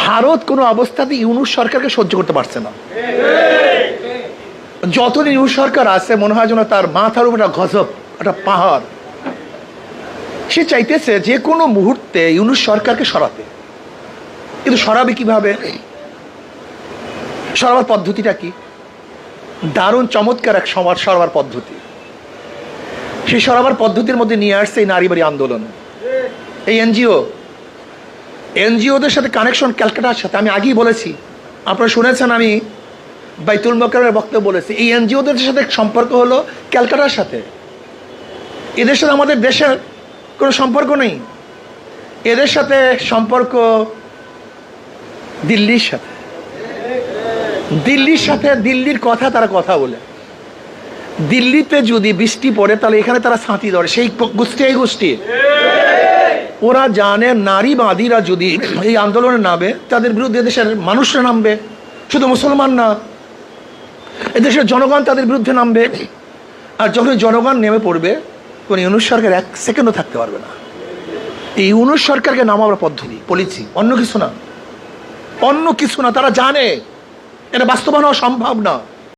ভারত কোনো অবস্থাতে ইউনূস সরকারকে সহ্য করতে পারছে না। যতদিন ইউনূস সরকার আছে মনে হয় যেন তার মাথার উপর একটা গজব, একটা পাহাড়। সে চাইতেছে যে কোনো মুহূর্তে ইউনূস সরকারকে সরাতে, কিন্তু সরাবে কিভাবে? সরাবার পদ্ধতিটা কি? দারুণ চমৎকার এক সমাজ সরাবার পদ্ধতি। সেই সরাবার পদ্ধতির মধ্যে নিয়ে আসছে এই নারীবাড়ি আন্দোলন, এই এনজিওদের সাথে কানেকশন ক্যালকাটার সাথে। আমি আগেই বলেছি, আপনারা শুনেছেন, আমি বাইতুল মোকাররমের বক্তব্য বলেছি, এই এনজিওদের সাথে সম্পর্ক হলো ক্যালকাটার সাথে। এদের সাথে আমাদের দেশের কোনো সম্পর্ক নেই। এদের সাথে সম্পর্ক দিল্লির সাথে। দিল্লির কথা তারা কথা বলে। দিল্লিতে যদি বৃষ্টি পড়ে তাহলে এখানে তারা ছাতি ধরে, সেই গোষ্ঠী এই গোষ্ঠী। ওরা জানে নারীবাদীরা যদি এই আন্দোলনে নামে তাদের বিরুদ্ধে দেশের মানুষরা নামবে, শুধু মুসলমান না, এদেশের জনগণ তাদের বিরুদ্ধে নামবে। আর যখন জনগণ নেমে পড়বে তখন ইউনূস সরকার এক সেকেন্ডও থাকতে পারবে না। এই ইউনূস সরকারকে নামাবার পদ্ধতি পলিসি, অন্য কিছু না। তারা জানে এটা বাস্তবায়ন হওয়া সম্ভব না।